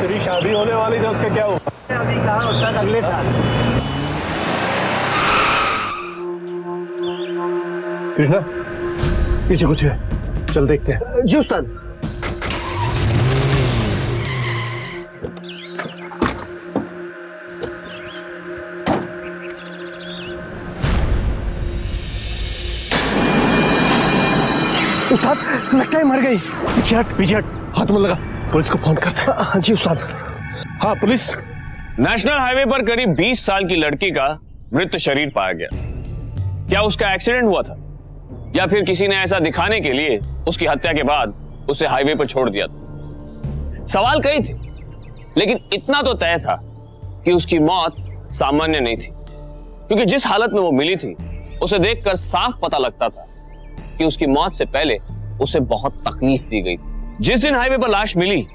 तेरी शादी होने वाली थी, उसका क्या हुआ? अभी कहाँ, उसका अगले साल। कृष्णा, पीछे कुछ है, चल देखते हैं। जी उस्ताद। उस्ताद, लगता है मर गई। पीछे हट, पीछे हट, हाथ मत लगा, पुलिस को फोन करते हैं। हाँ जी उस्ताद। हाँ पुलिस। नेशनल हाईवे पर करीब 20 साल की लड़की का मृत शरीर पाया गया। क्या उसका एक्सीडेंट हुआ था या फिर किसी ने ऐसा दिखाने के लिए उसकी हत्या के बाद उसे हाईवे पर छोड़ दिया था? सवाल कई थे, लेकिन इतना तो तय था कि उसकी मौत सामान्य नहीं थी, क्योंकि जिस हालत में वो मिली थी उसे देखकर साफ पता लगता था कि उसकी मौत से पहले उसे बहुत तकलीफ दी गई थी। जिस दिन हाईवे पर लाश मिली,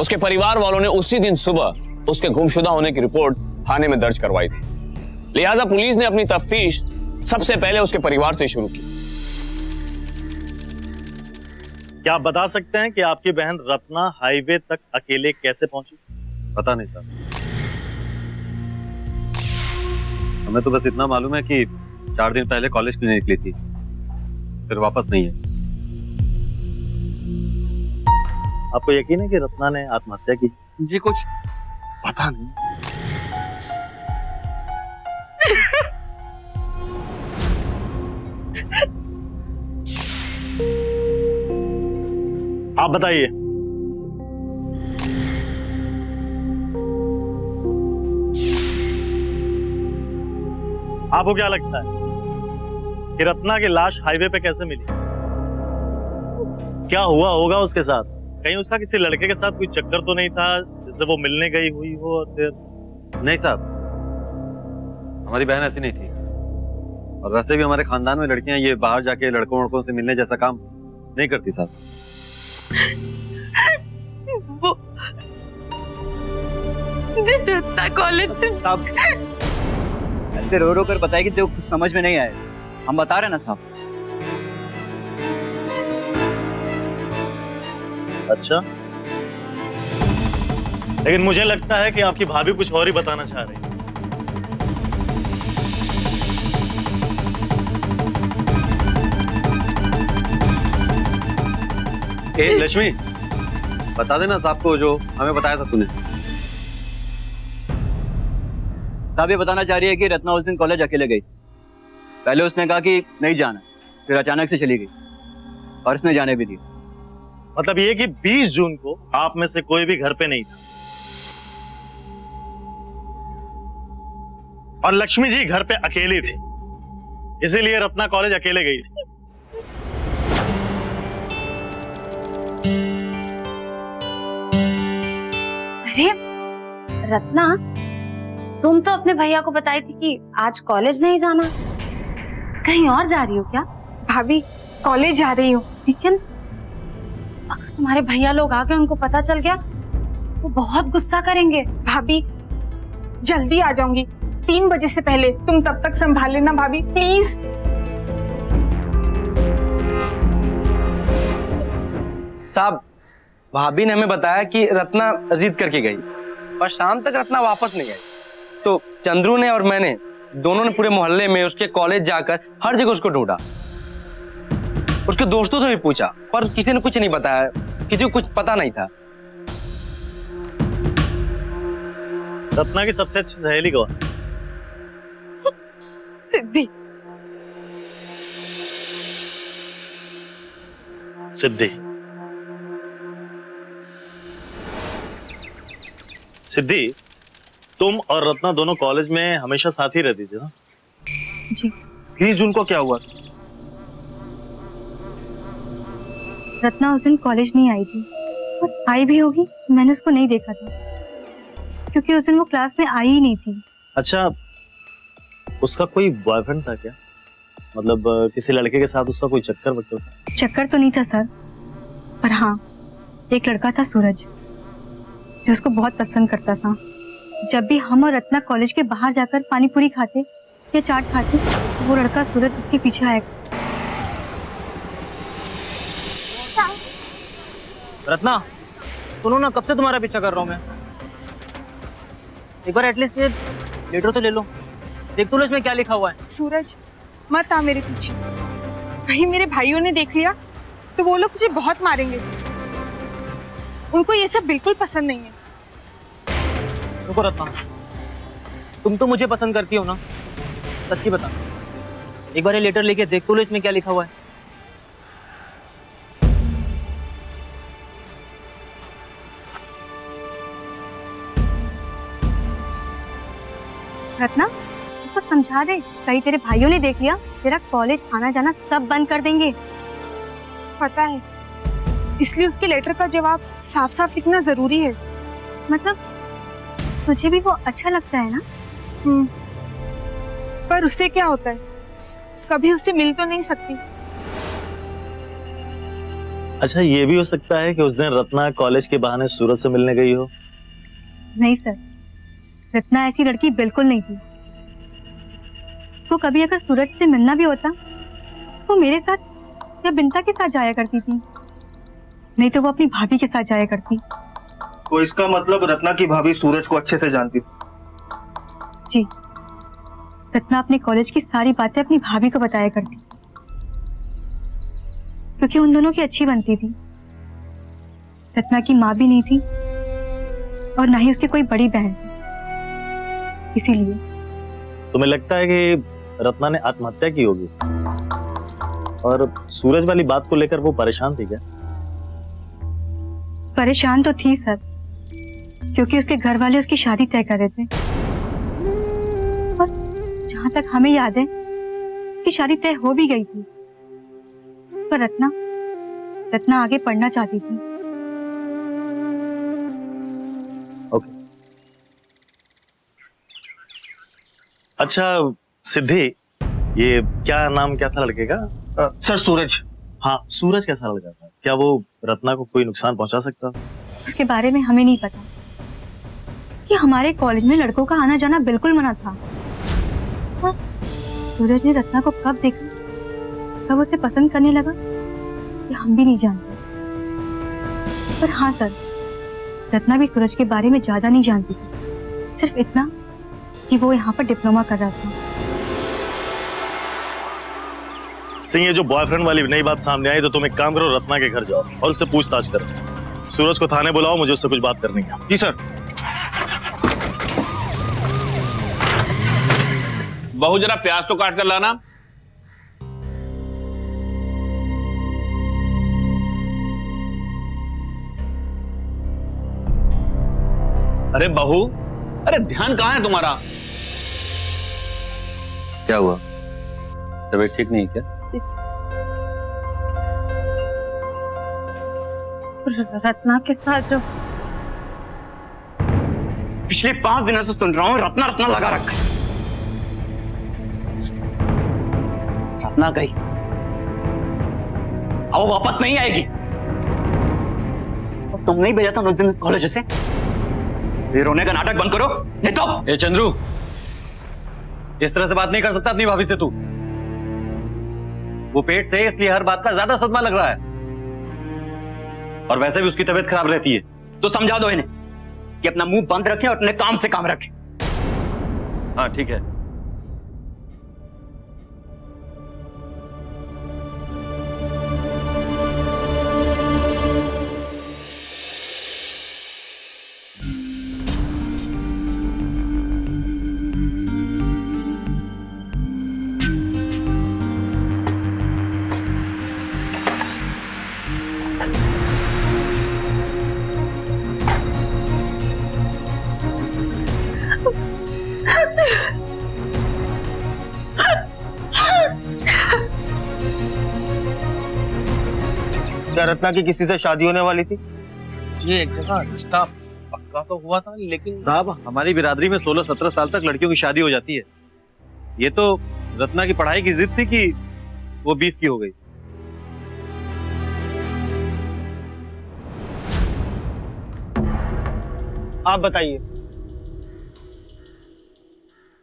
उसके परिवार वालों ने उसी दिन सुबह उसके गुमशुदा होने की रिपोर्ट थाने में दर्ज करवाई थी। लिहाजा पुलिस ने अपनी तफ्तीश सबसे पहले उसके परिवार से शुरू की। क्या आप बता सकते हैं कि आपकी बहन रत्ना हाईवे तक अकेले कैसे पहुंची? पता नहीं साहब, हमें तो बस इतना मालूम है कि 4 दिन पहले कॉलेज के लिए निकली थी, फिर वापस नहीं है। आपको यकीन है कि रत्ना ने आत्महत्या की? जी कुछ पता नहीं। आप बताइए। आपको क्या लगता है कि रत्ना की लाश हाईवे पे कैसे मिली? क्या हुआ होगा उसके साथ? कहीं उसका किसी लड़के के साथ कोई चक्कर तो नहीं था जिससे वो मिलने गई हुई हो? और फिर नहीं साहब, हमारी बहन ऐसी नहीं थी, और वैसे भी हमारे खानदान में लड़कियां ये बाहर जाके लड़कों लड़कों से मिलने जैसा काम नहीं करती साहब। वो रत्ना कॉलेज से साहब ऐसे रो रो कर बताएगी तो कुछ समझ में नहीं आए। हम बता रहे ना साहब। अच्छा, लेकिन मुझे लगता है कि आपकी भाभी कुछ और ही बताना चाह रही है। लक्ष्मी, बता देना साहब को जो हमें बताया था तूने। साहब ये बताना चाह रही है कि रत्ना उस दिन कॉलेज अकेले गई। पहले उसने कहा कि नहीं जाना, फिर अचानक से चली गई और उसने जाने भी दिया। मतलब ये कि 20 जून को आप में से कोई भी घर पे नहीं था और लक्ष्मी जी घर पे अकेली थी, इसीलिए रत्ना कॉलेज अकेले गई थी। अरे रत्ना, तुम तो अपने भैया को बताई थी कि आज कॉलेज नहीं जाना, कहीं और जा रही हो क्या? भाभी कॉलेज जा रही हूँ। लेकिन अगर तुम्हारे भैया लोग आ गए, उनको पता चल गया, वो बहुत गुस्सा करेंगे। भाभी जल्दी आ जाऊंगी, 3 बजे से पहले। तुम तब तक संभाल लेना भाभी, प्लीज। साहब भाभी ने हमें बताया कि रत्ना जिद करके गई, पर शाम तक रत्ना वापस नहीं आई। तो चंद्रू ने और मैंने दोनों ने पूरे मोहल्ले में, उसके कॉलेज जाकर हर जगह उसको ढूंढा। उसके दोस्तों से भी पूछा, पर किसी ने कुछ नहीं बताया, किसी को कुछ पता नहीं था। रत्ना की सबसे अच्छी सहेली कौन? सिद्धि। सिद्धि। सिद्धि, तुम और रत्ना दोनों कॉलेज में हमेशा साथ ही रहती थी ना? जी। 20 जून को क्या हुआ? रत्ना उस दिन कॉलेज नहीं आई थी, और आई भी होगी मैंने उसको नहीं देखा था, क्योंकि उस दिन वो क्लास में आई ही नहीं थी। अच्छा, उसका कोई बॉयफ्रेंड था क्या? मतलब किसी लड़के के साथ उसका कोई चक्कर वक्कर था? चक्कर तो नहीं था सर, पर हाँ एक लड़का था सूरज, जो उसको बहुत पसंद करता था। जब भी हम और रत्ना कॉलेज के बाहर जाकर पानी पूरी खाते या चाट खाते, वो लड़का सूरज उसके पीछे आया। रत्ना सुनो ना, कब से तुम्हारा पीछा कर रहा हूँ मैं। एक बार एटलीस्ट ये लेटर तो ले लो, देख तो लो इसमें क्या लिखा हुआ है। सूरज मत आ मेरे पीछे, कहीं मेरे भाइयों ने देख लिया तो वो लोग तुझे बहुत मारेंगे। उनको ये सब बिल्कुल पसंद नहीं है। रुको रत्ना, तुम तो मुझे पसंद करती हो ना, सच्ची बता, एक बार ये लेटर लेके देख तो लो इसमें क्या लिखा हुआ है। रत्ना उसको समझा दे, कहीं तेरे भाइयों ने देख लिया तेरा कॉलेज आना जाना सब बंद कर देंगे। पता है, इसलिए उसके लेटर का जवाब साफ साफ लिखना जरूरी है। मतलब तुझे भी वो अच्छा लगता है ना? पर उससे क्या होता है, कभी उससे मिल तो नहीं सकती। अच्छा, ये भी हो सकता है कि उस दिन रत्ना कॉलेज के बहाने सूरज से मिलने गई हो। नहीं सर, रत्ना ऐसी लड़की बिल्कुल नहीं थी। उसको कभी अगर सूरज से मिलना भी होता वो मेरे साथ या बिंता के साथ जाया करती थी, नहीं तो वो अपनी भाभी के साथ जाया करती। तो इसका मतलब रत्ना की भाभी सूरज को अच्छे से जानती थी। जी, रत्ना अपने कॉलेज की सारी बातें अपनी भाभी को बताया करती, क्योंकि उन दोनों की अच्छी बनती थी। रत्ना की माँ भी नहीं थी और ना ही उसकी कोई बड़ी बहन थी, इसीलिए। तुम्हें लगता है कि रत्ना ने आत्महत्या की होगी और सूरज वाली बात को लेकर वो परेशान थी क्या? परेशान तो थी सर, क्योंकि उसके घर वाले उसकी शादी तय कर रहे थे और जहां तक हमें याद है उसकी शादी तय हो भी गई थी। पर रत्ना आगे पढ़ना चाहती थी। ओके। अच्छा सिद्धि, ये क्या नाम क्या था लड़के का? सर सूरज। हाँ, सूरज कैसा लड़का था? क्या वो रत्ना को कोई नुकसान पहुंचा सकता था? उसके बारे में हमें नहीं पता कि हमारे कॉलेज में लड़कों का आना जाना बिल्कुल मना था। और सूरज ने रत्ना को कब देखा, कब उसे पसंद करने लगा, ये हम भी नहीं जानते। पर हाँ सर, रत्ना भी सूरज के बारे में ज्यादा नहीं जानती थी, सिर्फ इतना कि वो यहाँ पर डिप्लोमा कर रहा था। सिंह, ये जो बॉयफ्रेंड वाली नई बात सामने आई, तो तुम एक काम करो, रत्ना के घर जाओ और उससे पूछताछ करो। सूरज को थाने बुलाओ, मुझे उससे कुछ बात करनी है। जी सर। बहू जरा प्याज तो काट कर लाना। अरे बहू, अरे ध्यान कहाँ है तुम्हारा? क्या हुआ, तबीयत ठीक नहीं है क्या? रत्ना के साथ जो पिछले 5 दिनों से सुन रहा हूँ, रत्ना रत्ना लगा रखा है। रत्ना गई, अब वो वापस नहीं आएगी। और तुम नहीं भेजा था उस दिन कॉलेज से? ये रोने का नाटक बंद करो, नहीं तो। ए चंद्रू, इस तरह से बात नहीं कर सकता अपनी भाभी से तू। वो पेट से, इसलिए हर बात का ज्यादा सदमा लग रहा है, और वैसे भी उसकी तबीयत खराब रहती है। तो समझा दो इन्हें कि अपना मुंह बंद रखें और अपने काम से काम रखें। हाँ ठीक है। क्या रत्ना की किसी से शादी होने वाली थी? ये एक जगह रिश्ता पक्का तो हुआ था, लेकिन साहब, हमारी बिरादरी में 16-17 साल तक लड़कियों की शादी हो जाती है। ये तो रत्ना की पढ़ाई की जिद थी कि वो 20 की हो गई। आप बताइए,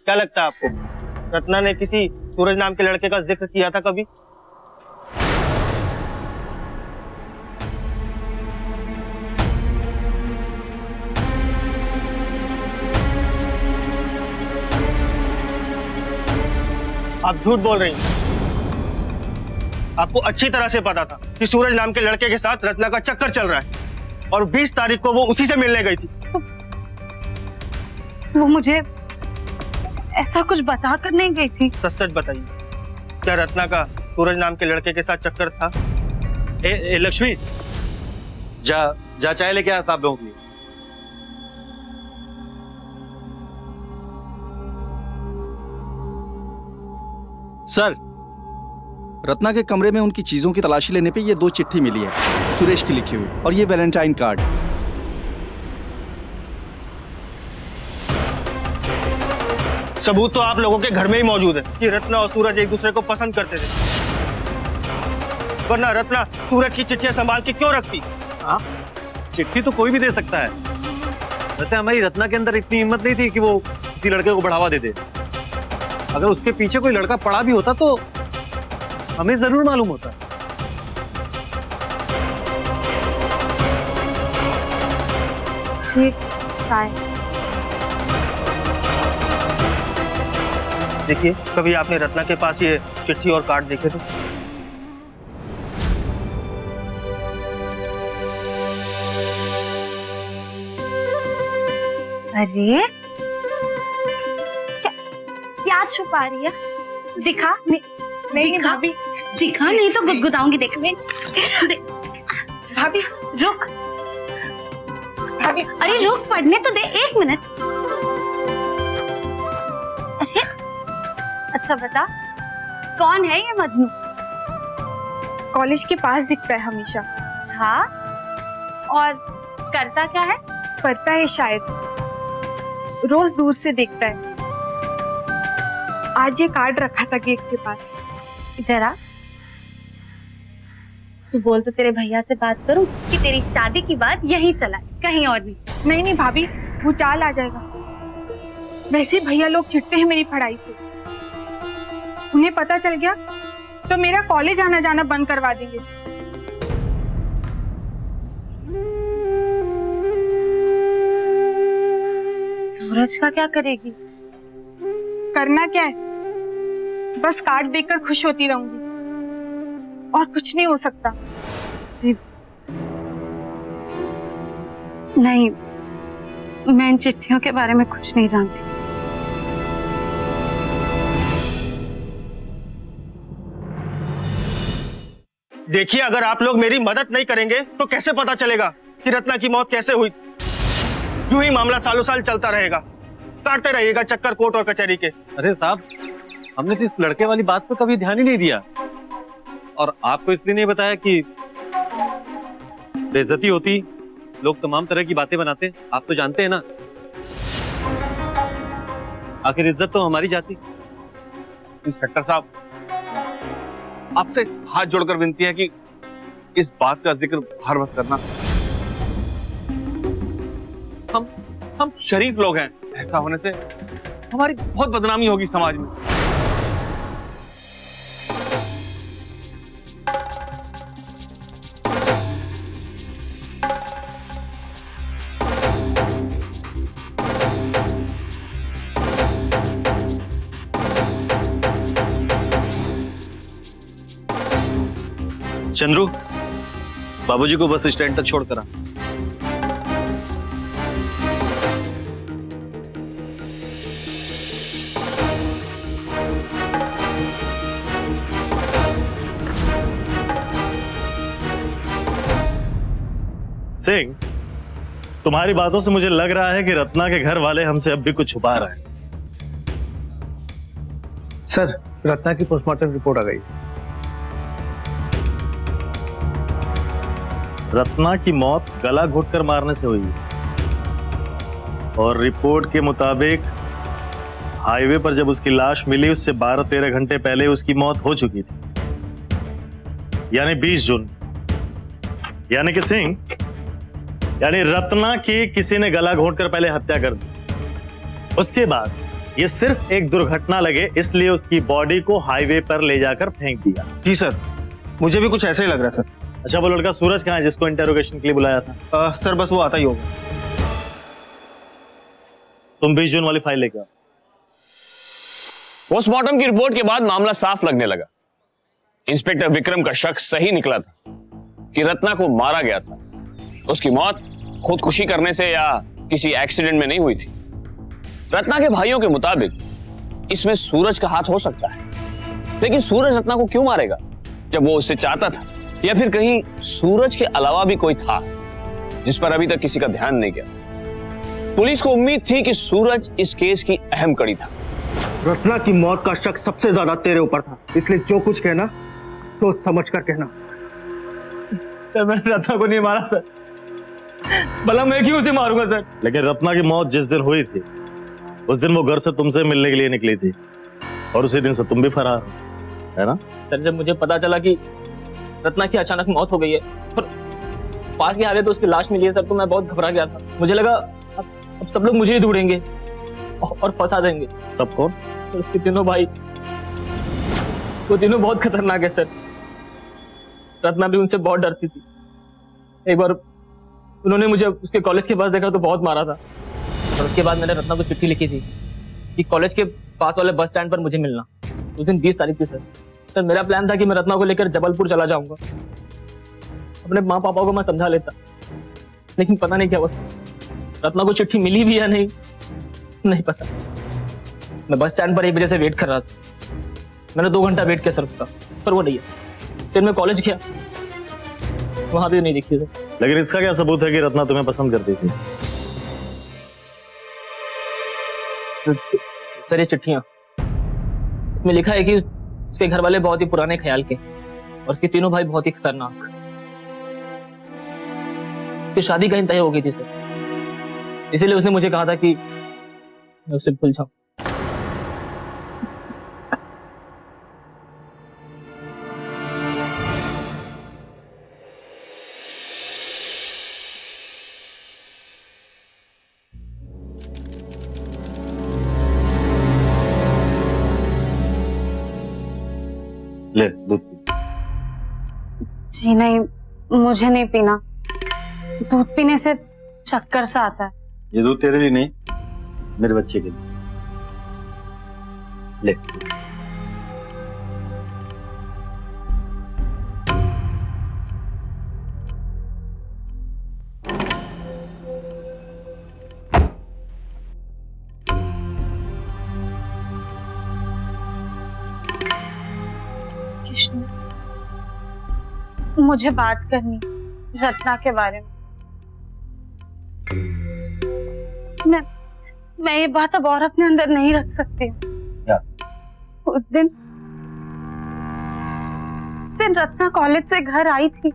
क्या लगता है आपको, रत्ना ने किसी सूरज नाम के लड़के का जिक्र किया था कभी? आप झूठ बोल रही हैं। आपको अच्छी तरह से पता था कि सूरज नाम के लड़के के साथ रत्ना का चक्कर चल रहा है और 20 तारीख को वो उसी से मिलने गई थी। वो मुझे ऐसा कुछ बता कर नहीं गई थी। सच बताइए, क्या रत्ना का सूरज नाम के लड़के के साथ चक्कर था? ए लक्ष्मी, जा चाय लेके आ साहब लोगों के लिए। सर, रत्ना के कमरे में उनकी चीजों की तलाशी लेने पे ये 2 चिट्ठी मिली है, सुरेश की लिखी हुई, और ये वैलेंटाइन कार्ड। सबूत तो आप लोगों के घर में ही मौजूद है कि रत्ना और सूरज एक दूसरे को पसंद करते थे, वरना रत्ना सूरज की चिट्ठियां संभाल के क्यों रखती? चिट्ठी तो कोई भी दे सकता है। वैसे हमारी रत्ना के अंदर इतनी हिम्मत नहीं थी कि वो किसी लड़के को बढ़ावा दे दे। अगर उसके पीछे कोई लड़का पड़ा भी होता तो हमें जरूर मालूम होता। देखिए, कभी आपने रत्ना के पास ये चिट्ठी और कार्ड देखे थे? अरे क्या छुपा रही है? दिखा। नहीं भाभी, दिखा नहीं तो गुदगुदाऊंगी। देख भाभी रुक। भाभी, अरे रुक, पढ़ने तो दे, 1 मिनट। अरे अच्छा बता, कौन है ये मजनू? कॉलेज के पास दिखता है हमेशा। अच्छा, और करता क्या है? पढ़ता है शायद, रोज दूर से देखता है। आज ये कार्ड रखा था गेट के पास। इधर आ। तू बोल तो तेरे भैया से बात करूं कि तेरी शादी की बात यहीं चला, कहीं और नहीं। नहीं भाभी, वो चाल आ जाएगा। वैसे भैया लोग चिढ़ते हैं मेरी पढ़ाई से। उन्हें पता चल गया तो मेरा कॉलेज आना जाना बंद करवा देंगे। सूरज का क्या करेगी? करना क्या है, बस कार्ड देखकर खुश होती रहूंगी, और कुछ नहीं हो सकता। नहीं, मैं इन चिट्ठियों के बारे में कुछ नहीं जानती। देखिए, अगर आप लोग मेरी मदद नहीं करेंगे तो कैसे पता चलेगा कि रत्ना की मौत कैसे हुई? यूं ही मामला सालों साल चलता रहेगा, काटते रहिएगा चक्कर कोर्ट और कचहरी के। अरे साहब, हमने तो इस लड़के वाली बात पर कभी ध्यान ही नहीं दिया, और आपको इसलिए नहीं बताया कि बेइज्जती होती, लोग तमाम तरह की बातें बनाते। आप तो जानते हैं ना, आखिर इज्जत तो हमारी जाती। इंस्पेक्टर साहब, आपसे हाथ जोड़कर विनती है कि इस बात का जिक्र हर वक्त करना। हम शरीफ लोग हैं, ऐसा होने से हमारी बहुत बदनामी होगी समाज में। चंद्रू, बाबूजी को बस स्टैंड तक छोड़ कर आ। सिंह, तुम्हारी बातों से मुझे लग रहा है कि रत्ना के घर वाले हमसे अब भी कुछ छुपा रहे हैं। सर, रत्ना की पोस्टमार्टम रिपोर्ट आ गई। रत्ना की मौत गला घोटकर मारने से हुई है, और रिपोर्ट के मुताबिक हाईवे पर जब उसकी लाश मिली उससे 12-13 घंटे पहले उसकी मौत हो चुकी थी, यानी 20 जून। यानी कि सिंह, यानी रत्ना की किसी ने गला घोंटकर पहले हत्या कर दी। उसके बाद ये सिर्फ एक दुर्घटना लगे इसलिए उसकी बॉडी को हाईवे पर ले जाकर फेंक दिया। जी सर, मुझे भी कुछ ऐसे ही लग रहा है सर। अच्छा, वो लड़का सूरज कहाँ है जिसको इंटेरोगेशन के लिए बुलाया था? सर, बस वो आता ही होगा। तुम 20 जून वाली फाइल लेकर आओ। पोस्टमार्टम की रिपोर्ट के बाद मामला साफ लगने लगा। इंस्पेक्टर विक्रम का शक सही निकला था कि रत्ना को मारा गया था। उसकी मौत खुदकुशी करने से या किसी एक्सीडेंट में नहीं हुई थी। रत्ना के भाइयों के मुताबिक इसमें सूरज का हाथ हो सकता है, लेकिन सूरज रत्ना को क्यों मारेगा जब वो उससे चाहता था? या फिर कहीं सूरज के अलावा भी कोई था जिस पर अभी तक किसी का ध्यान नहीं गया? पुलिस को उम्मीद थी कि सूरज इस केस की अहम कड़ी था। रत्ना की मौत का शक सबसे ज्यादा तेरे ऊपर था, इसलिए जो कुछ कहना सोच समझ कर कहना। सर मैंने रत्ना को नहीं मारा सर, भला मैं क्यों उसे मारूंगा सर? लेकिन रत्ना की मौत जिस दिन हुई थी उस दिन वो घर से तुमसे मिलने के लिए निकली थी और उसी दिन से तुम भी फरार हो, है ना? सर जब मुझे पता चला कि रत्ना की अचानक मौत हो गई है और पास के हावे पे उसकी लाश मिली है सर, तो मैं बहुत घबरा गया था। मुझे लगा अब सब लोग मुझे ही ढूंढेंगे और फंसा देंगे। सब कौन? तो उसके तीनों भाई, वो तीनों बहुत खतरनाक है सर। रत्ना भी उनसे बहुत डरती थी। एक बार उन्होंने मुझे उसके कॉलेज के पास देखा तो बहुत मारा था, और उसके बाद मैंने रत्ना को चिट्ठी लिखी थी कि कॉलेज के पास वाले बस स्टैंड पर मुझे मिलना। उस दिन 20 तारीख थी सर। मेरा प्लान था कि मैं रत्ना को लेकर जबलपुर चला जाऊंगा। अपने माँ पापा को मैं समझा लेता, लेकिन पता नहीं क्या हुआ। रत्ना को चिट्ठी मिली भी या नहीं पता। मैं बस स्टैंड पर 1 बजे से वेट कर रहा था। मैंने 2 घंटा वेट किया सर उसका, पर वो नहीं है। फिर मैं कॉलेज गया, वहां भी नहीं दिखी सर। लेकिन इसका क्या सबूत है कि रत्ना तुम्हें पसंद करती थी? सर ये चिट्ठियां, इसमें लिखा है कि उसके घर वाले बहुत ही पुराने ख्याल के और उसके तीनों भाई बहुत ही खतरनाक। उसकी शादी कहीं तय हो गई थी सर, इसीलिए उसने मुझे कहा था कि मैं उससे भूल जाऊं। ले दूध पी। जी नहीं, मुझे नहीं पीना। दूध पीने से चक्कर सा आता है। ये दूध तेरे लिए नहीं, मेरे बच्चे के लिए। ले। कृष्ण, मुझे बात करनी रत्ना के बारे में। मैं ये बात अब और अपने अंदर नहीं रख सकती। क्या? उस दिन रत्ना कॉलेज से घर आई थी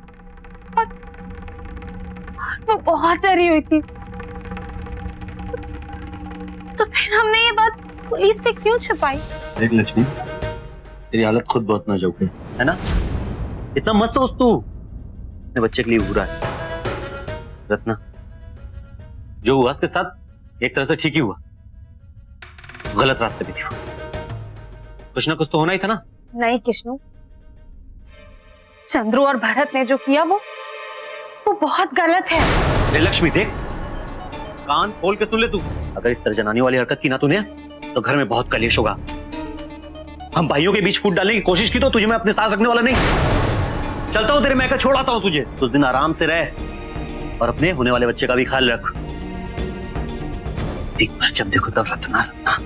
और वो बहुत डरी हुई थी। तो फिर हमने ये बात पुलिस से क्यों छुपाई? देख लक्ष्मी, तेरी हालत खुद बहुत नाजुक है ना? इतना मस्त हो तू, अपने बच्चे के लिए बुरा है। रत्ना, जो हुआ उसके साथ एक तरह से ठीक ही हुआ, गलत रास्ते पे थी। कुछ ना कुछ तो होना ही था ना? नहीं कृष्णु, चंद्रू और भरत ने जो किया वो बहुत गलत है। लक्ष्मी देख, कान खोल के सुन ले तू। अगर इस तरह जनानी वाली हरकत की ना तूने तो घर में बहुत कलेश होगा। हम भाइयों के बीच फूट डालने की कोशिश की तो तुझे मैं अपने साथ रखने वाला नहीं। चलता हूँ तेरे मैके, छोड़ आता हूँ तुझे। उस दिन आराम से रह और अपने होने वाले बच्चे का भी ख्याल रख। एक बार जब देखो तब रत्ना रत्ना।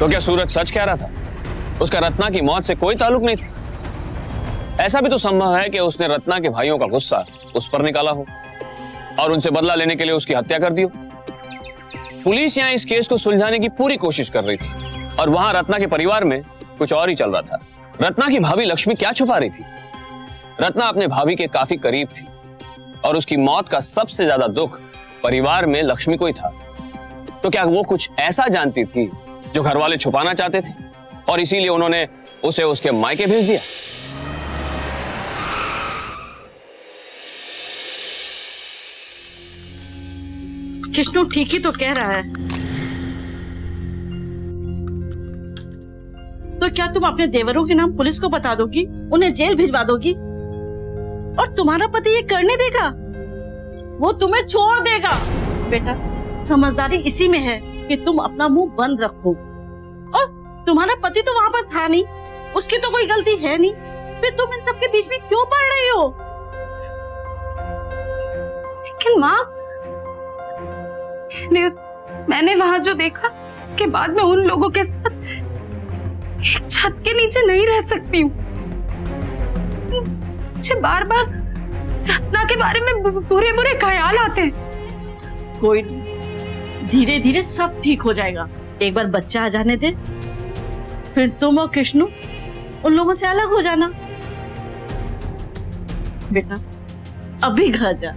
तो क्या सूरज सच कह रहा था? उसका रत्ना की मौत से कोई ताल्लुक नहीं था। ऐसा भी तो संभव है कि उसने रत्ना के भाइयों का गुस्सा उस पर निकाला हो और उनसे बदला लेने के लिए उसकी हत्या कर दी हो। पुलिस यहां इस केस को सुलझाने की पूरी कोशिश कर रही थी और वहां रत्ना के परिवार में कुछ और ही चल रहा था। रत्ना की भाभी लक्ष्मी क्या छुपा रही थी? रत्ना अपने भाभी के काफी करीब थी और उसकी मौत का सबसे ज्यादा दुख परिवार में लक्ष्मी को ही था। तो क्या वो कुछ ऐसा जानती थी जो घर वाले छुपाना चाहते थे और इसीलिए उन्होंने उसे उसके मायके भेज दिया? कृष्णू ठीक ही तो कह रहा है। तो क्या तुम अपने देवरों के नाम पुलिस को बता दोगी, उन्हें जेल भिजवा दोगी और तुम्हारा पति ये करने देगा? वो तुम्हें छोड़ देगा। बेटा, समझदारी इसी में है कि तुम अपना मुंह बंद रखो। और तुम्हारा पति तो वहां पर था नहीं, उसकी तो कोई गलती है नहीं, फिर तुम इन सबके बीच में क्यों पड़ रही हो? लेकिन माँ, मैंने वहां जो देखा, उसके बाद मैं उन लोगों के साथ एक छत के नीचे नहीं रह सकती हूँ। मुझे बार बार रत्ना के बारे में बुरे बुरे ख्याल आते हैं। कोई नहीं, धीरे धीरे सब ठीक हो जाएगा। एक बार बच्चा आ जाने दे, फिर तुम और कृष्णू उन लोगों से अलग हो जाना। बेटा, अभी घर जा।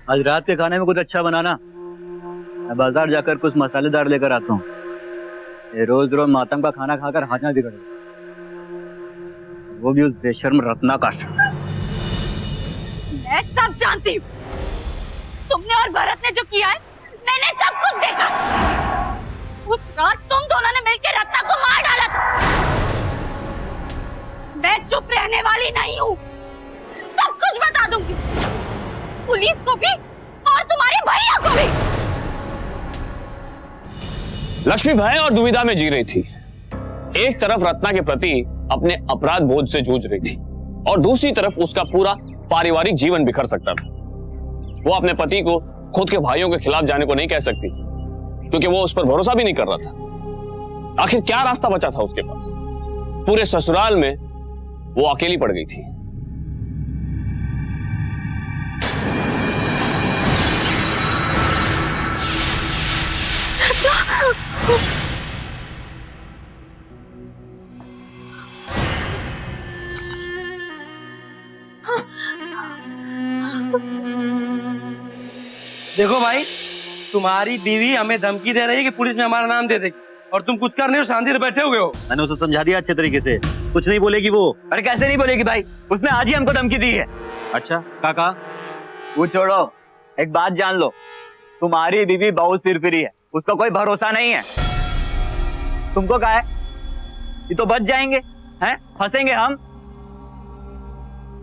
आज रात के खाने में कुछ अच्छा बनाना। मैं बाजार जाकर कुछ मसालेदार लेकर आता हूँ। ये रोज रोज मातम का खाना खाकर हाजना बिगड़ गया, वो भी उस बेशर्म रत्ना का। मैं सब जानती हूँ। तुमने और भरत ने जो किया है, मैंने सब कुछ देखा। उस रात तुम दोनों ने मिलकर रत्ना को मार डाला था। मैं चुप रहने वाली नहीं हूँ, सब कुछ बता दूंगी, पुलिस को भी और तुम्हारे भैया को भी। लक्ष्मी भय और दुविधा में जी रही थी। एक तरफ रत्ना के प्रति अपने अपराध बोध से जूझ रही थी और दूसरी तरफ उसका पूरा पारिवारिक जीवन बिखर सकता था। वो अपने पति को खुद के भाइयों के खिलाफ जाने को नहीं कह सकती क्योंकि वो उस पर भरोसा भी नहीं कर रहा था। आखिर क्या रास्ता बचा था उसके पास? पूरे ससुराल में वो अकेली पड़ गई थी। देखो भाई, तुम्हारी बीवी हमें धमकी दे रही है कि पुलिस में हमारा नाम दे देगी और तुम कुछ कर नहीं हो, शांति से बैठे हुए हो। मैंने उसे समझा दिया अच्छे तरीके से, कुछ नहीं बोलेगी वो। अरे कैसे नहीं बोलेगी भाई, उसने आज ही हमको धमकी दी है। अच्छा, काका वो छोड़ो, एक बात जान लो, तुम्हारी बीवी बहुत फिरफिरी है, उसका कोई भरोसा नहीं है। तुमको क्या है, ये तो बच जाएंगे, हैं? फंसेंगे हम।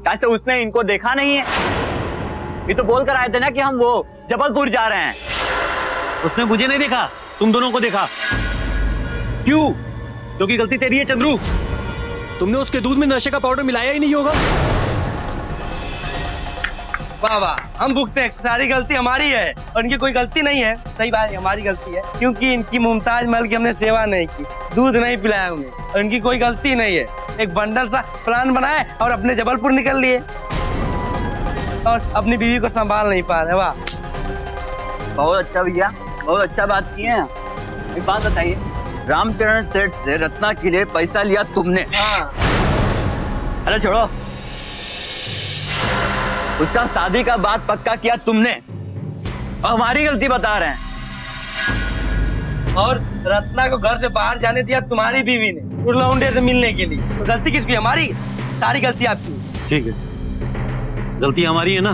कैसे उसने इनको देखा नहीं है? ये तो बोल कर आए थे ना कि हम वो जबलपुर जा रहे हैं। उसने मुझे नहीं देखा, तुम दोनों को देखा। क्यों? क्योंकि गलती तेरी है चंद्रू। तुमने उसके दूध में नशे का पाउडर मिलाया ही नहीं होगा। वाह वाह, हम भुगते हैं, सारी गलती हमारी है और इनकी कोई गलती नहीं है। सही बात है, हमारी गलती है क्योंकि इनकी मुमताज महल की हमने सेवा नहीं की, दूध नहीं पिलाया उन्हें और इनकी कोई गलती नहीं है। एक बंडल सा प्लान बनाए और अपने जबलपुर निकल लिए और अपनी बीवी को संभाल नहीं पा रहे। वाह, बहुत अच्छा भैया, बहुत अच्छा बात की है। एक बात बताइए, रामचरण सेठ से रत्ना के लिए पैसा लिया तुमने? हाँ। अरे छोड़ो, उसका शादी का बात पक्का किया तुमने और हमारी गलती बता रहे हैं। और रत्ना को घर से बाहर जाने दिया तुम्हारी बीवी ने उस लौंडे से मिलने के लिए। तो गलती किसकी? हमारी। सारी गलती आपकी। ठीक है, गलती हमारी है ना,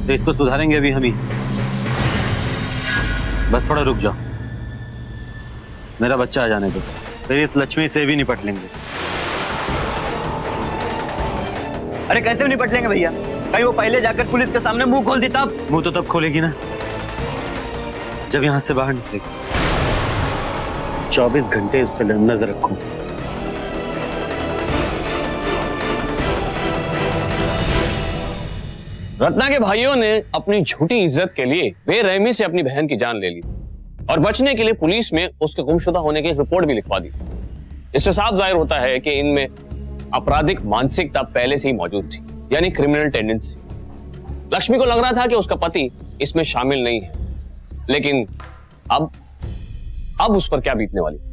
तो इसको सुधारेंगे अभी हम ही। बस थोड़ा रुक जाओ, मेरा बच्चा आ जाने दो, फिर इस लक्ष्मी से भी निपट लेंगे। अरे कैसे निपट लेंगे भैया? कहीं वो पहले जाकर पुलिस के सामने मुंह खोल दी तब? मुंह तो तब खोलेगी ना जब यहां से बाहर निकलेगी। 24 घंटे उस पर नजर रखो। रत्ना के भाइयों ने अपनी झूठी इज्जत के लिए बेरहमी से अपनी बहन की जान ले ली और बचने के लिए पुलिस में उसके गुमशुदा होने की रिपोर्ट भी लिखवा दी। इससे साफ जाहिर होता है कि इनमें आपराधिक मानसिकता पहले से ही मौजूद थी, यानी क्रिमिनल टेंडेंसी। लक्ष्मी को लग रहा था कि उसका पति इसमें शामिल नहीं है, लेकिन अब उस पर क्या बीतने वाली थी?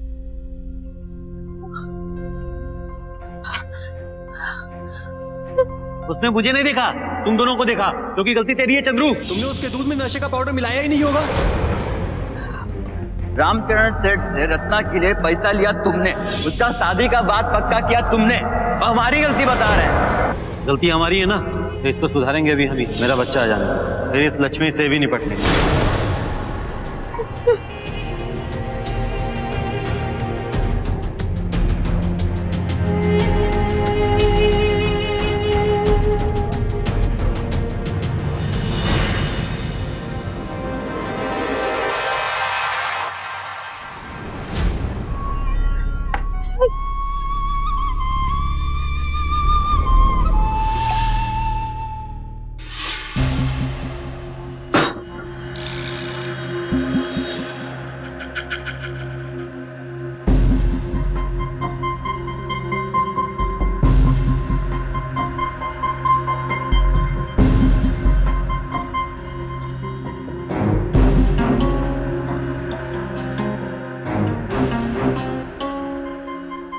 उसने मुझे नहीं देखा, तुम दोनों को देखा, क्योंकि गलती तेरी है चंद्रू। तुमने उसके दूध में नशे का पाउडर मिलाया ही नहीं होगा। रामचरण सेठ से रत्ना के लिए पैसा लिया तुमने, उसका शादी का बात पक्का किया तुमने और हमारी गलती बता रहे हैं। गलती हमारी है ना, तो इसको सुधारेंगे अभी हम ही। मेरा बच्चा आ जाने दो, फिर इस लक्ष्मी से भी निपट लेंगे।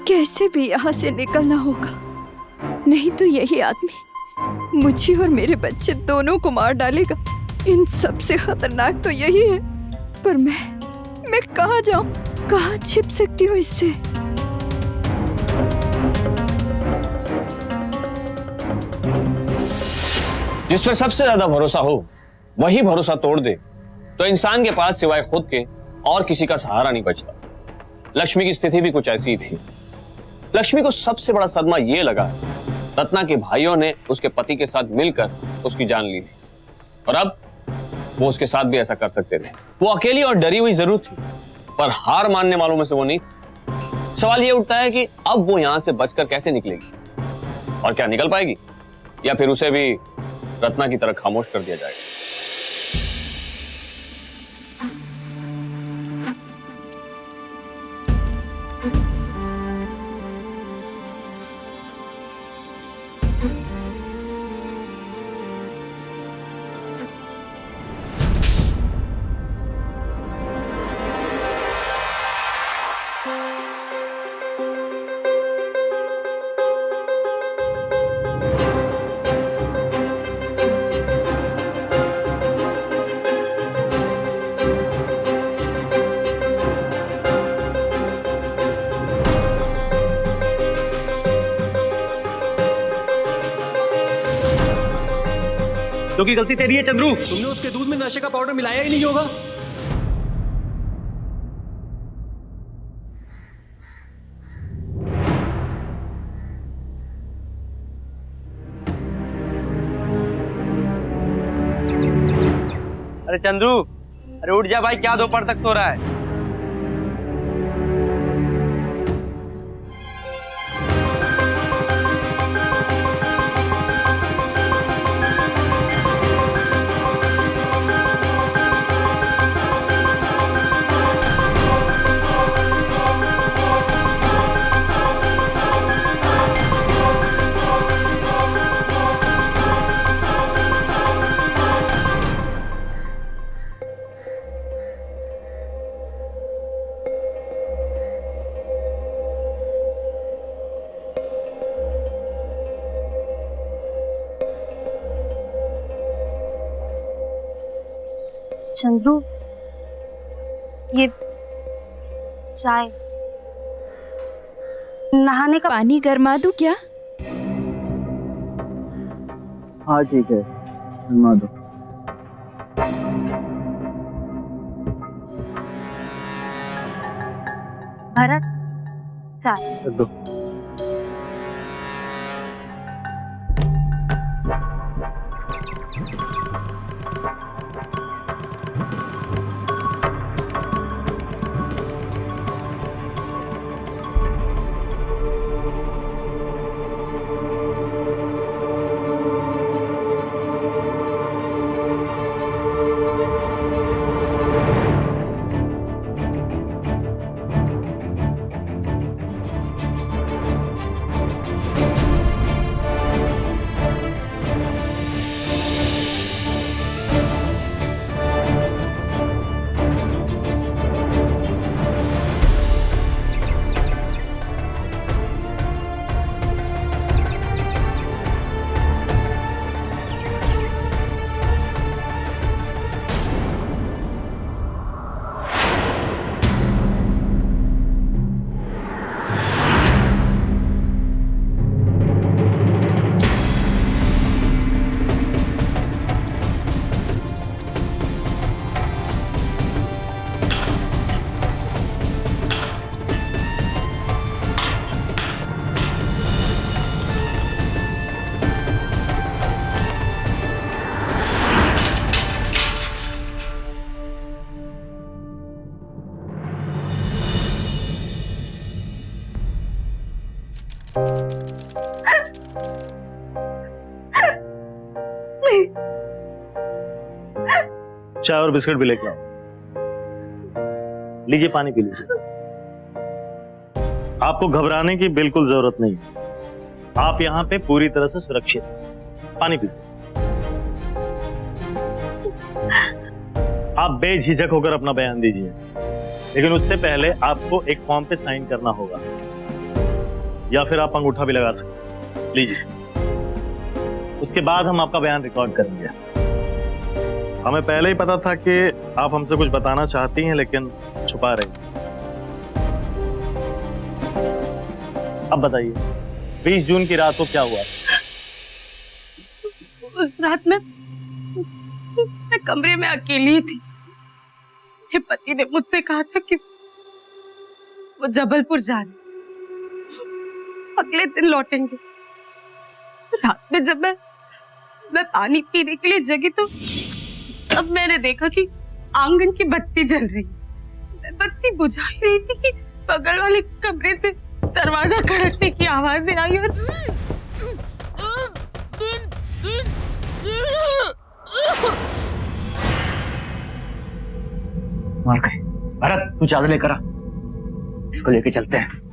कैसे भी यहाँ से निकलना होगा, नहीं तो यही आदमी मुझे और मेरे बच्चे दोनों को मार डालेगा। इन सबसे खतरनाक तो यही है, पर मैं कहाँ जाऊँ, कहाँ छिप सकती हूँ इससे? जिस पर सबसे ज्यादा भरोसा हो वही भरोसा तोड़ दे तो इंसान के पास सिवाय खुद के और किसी का सहारा नहीं बचता। लक्ष्मी की स्थिति भी कुछ ऐसी ही थी। लक्ष्मी को सबसे बड़ा सदमा यह लगा रत्ना के भाइयों ने उसके पति के साथ मिलकर उसकी जान ली थी और अब वो उसके साथ भी ऐसा कर सकते थे। वो अकेली और डरी हुई जरूर थी, पर हार मानने वालों में से वो नहीं थी। सवाल ये उठता है कि अब वो यहां से बचकर कैसे निकलेगी और क्या निकल पाएगी, या फिर उसे भी रत्ना की तरह खामोश कर दिया जाएगा। क्योंकि गलती तेरी है चंद्रू। तुमने उसके दूध में नशे का पाउडर मिलाया ही नहीं होगा। अरे चंद्रू, अरे उठ जा भाई, क्या दोपहर तक सो रहा है? चंद्रू, ये चाय नहाने का पानी गरमा दूं क्या? हाँ ठीक है, घुमा दो। भरत, चाय। दो। चाय और बिस्किट भी लेके आओ। लीजिए, पानी पी लीजिए। आपको घबराने की बिल्कुल जरूरत नहीं है। आप यहाँ पे पूरी तरह से सुरक्षित हैं। पानी पीजिए। आप बेझिझक होकर अपना बयान दीजिए, लेकिन उससे पहले आपको एक फॉर्म पे साइन करना होगा, या फिर आप अंगूठा भी लगा सकते हैं। लीजिए, उसके बाद हम आपका बयान रिकॉर्ड करेंगे। हमें पहले ही पता था कि आप हमसे कुछ बताना चाहती हैं, लेकिन छुपा रही। अब बताइए, 20 जून की रात को क्या हुआ? उस रात मैं कमरे में अकेली थी। मेरे पति ने मुझसे कहा था कि वो जबलपुर जा रहे, अगले दिन लौटेंगे। रात में जब मैं पानी पीने के लिए जगी तो तब मैंने देखा कि आंगन की बत्ती जल रही। मैं बत्ती बुझा ही रही थी कि बगल वाले कमरे से दरवाजा खड़कने की आवाजें आई और भरत, तू चादर लेकर आ, इसको लेके चलते हैं।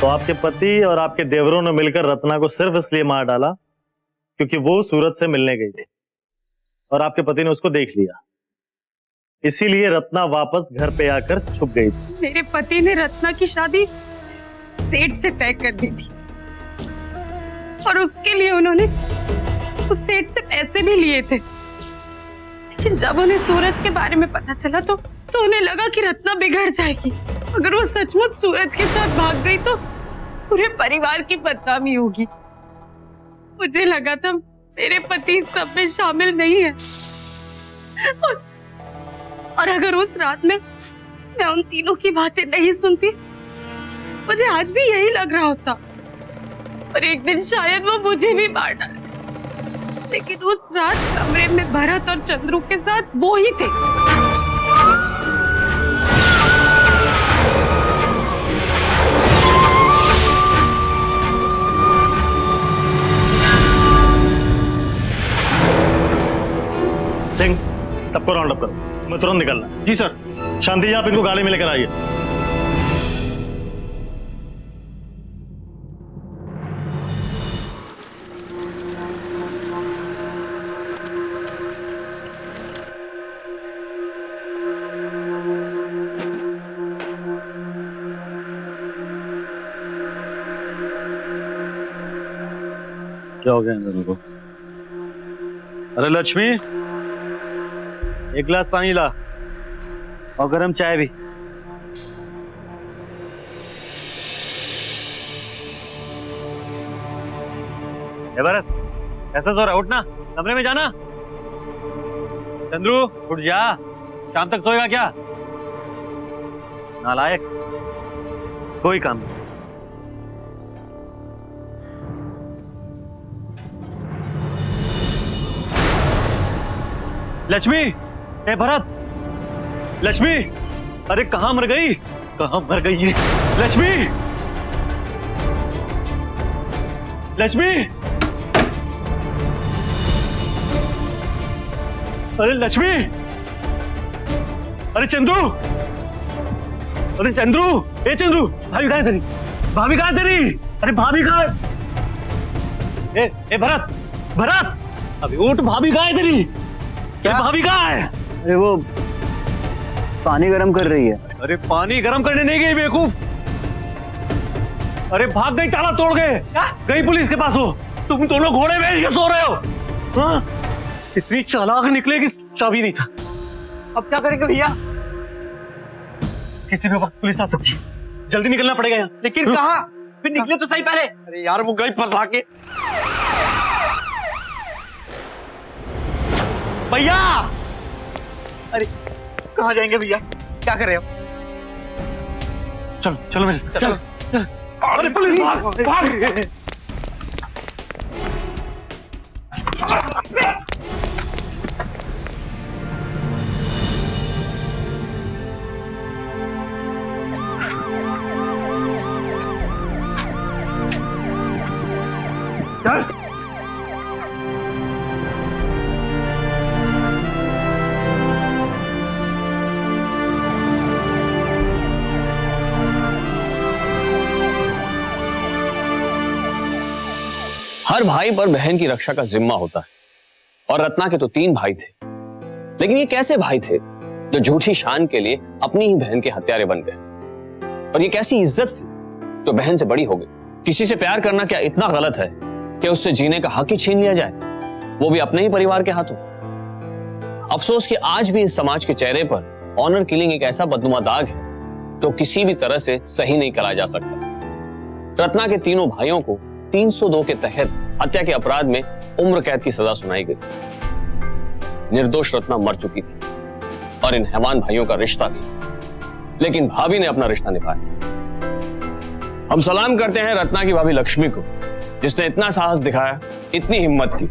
तो आपके पति और आपके देवरों ने मिलकर रत्ना को सिर्फ इसलिए मार डाला क्योंकि वो सूरत से मिलने गई थी और आपके पति ने उसको देख लिया, इसीलिए रत्ना वापस घर पे आकर छुप गई थी। मेरे पति ने रत्ना की शादी सेठ से तय कर दी थी और उसके लिए उन्होंने उस सेठ से पैसे भी लिए थे। लेकिन जब उन्हें सूरज के बारे में पता चला तो उन्हें लगा कि रत्ना बिगड़ जाएगी। अगर वो सचमुच सूरज के साथ भाग गई तो पूरे परिवार की बदनामी होगी। मुझे लगा था मेरे पति सब में शामिल नहीं है और अगर उस रात में मैं उन तीनों की बातें नहीं सुनती, मुझे आज भी यही लग रहा होता और एक दिन शायद वो मुझे भी मार डाले। लेकिन उस रात कमरे में भरत और चंद्रू के साथ वो ही थे। सिंह, सबको राउंड अप करो, मैं तुरंत निकलना। जी सर। शांति जी, आप इनको गाड़ी में लेकर आइए। क्या हो गया इन दोनों को? अरे लक्ष्मी, एक गिलास पानी ला और गरम चाय भी। ए भरत, ऐसा सो रहा, उठ ना, कमरे में जाना। चंद्रू, उठ जा, शाम तक सोएगा क्या? नालायक, कोई काम नहीं। लक्ष्मी, ए भरत, लक्ष्मी, अरे कहां मर गई? कहां मर गई ये लक्ष्मी? लक्ष्मी, अरे लक्ष्मी, अरे चंद्रू, अरे चंद्रू, ए चंद्रू, भाभी कहां है तेरी? भाभी कहां है तेरी? अरे भाभी कहां है? ए भरत, भरत, अभी उठ, भाभी कहां है तेरी? क्या भाभी कहाँ है? अरे वो पानी गर्म कर रही है। अरे पानी गर्म करने नहीं गई बेवकूफ, अरे भाग गई, ताला तोड़ गए, गई पुलिस के पास हो। तुम दोनों घोड़े बेच के सो रहे हो। हाँ? इतनी चालाक निकले कि चाबी नहीं था। अब क्या करेंगे भैया? किसी भी वक्त पुलिस आ सकती है, जल्दी निकलना पड़ेगा यहाँ। लेकिन कहाँ? फिर निकले तो सही पहले। अरे यार वो गई फंसा के। भैया, अरे कहाँ जाएंगे भैया? क्या कर रहे हो? चलो चलो मेरे साथ, चलो। अरे पुलिस, भाग भाग। हर भाई पर बहन की रक्षा का जिम्मा होता है और रत्ना के तो 3 भाई थे, लेकिन ये कैसे भाई थे जो झूठी शान के लिए अपनी ही बहन के हत्यारे बन गए? और ये कैसी इज्जत थी जो बहन से बड़ी हो गई? किसी से प्यार करना क्या इतना गलत है कि उससे जीने का हक ही छीन लिया जाए, वो भी अपने ही परिवार के हाथों? अफसोस कि आज भी इस समाज के चेहरे पर ऑनर किलिंग एक ऐसा बदनुमा दाग है जो किसी भी तरह से सही नहीं करा जा सकता। रत्ना के तीनों भाइयों को 302 के तहत हत्या के अपराध में उम्र कैद की सजा सुनाई गई। निर्दोष रत्ना मर चुकी थी और इन हैवान भाइयों का रिश्ता भी, लेकिन भाभी ने अपना रिश्ता निभाया। हम सलाम करते हैं रत्ना की भाभी लक्ष्मी को, जिसने इतना साहस दिखाया, इतनी हिम्मत की।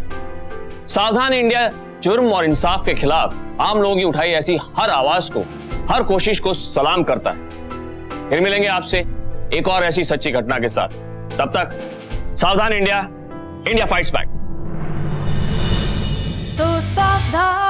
सावधान इंडिया जुर्म और इंसाफ के खिलाफ आम लोगों की उठाई ऐसी हर आवाज को, हर कोशिश को सलाम करता है। फिर मिलेंगे आपसे एक और ऐसी सच्ची घटना के साथ। तब तक सावधान इंडिया, इंडिया फाइट्स बैक। तो सावधान।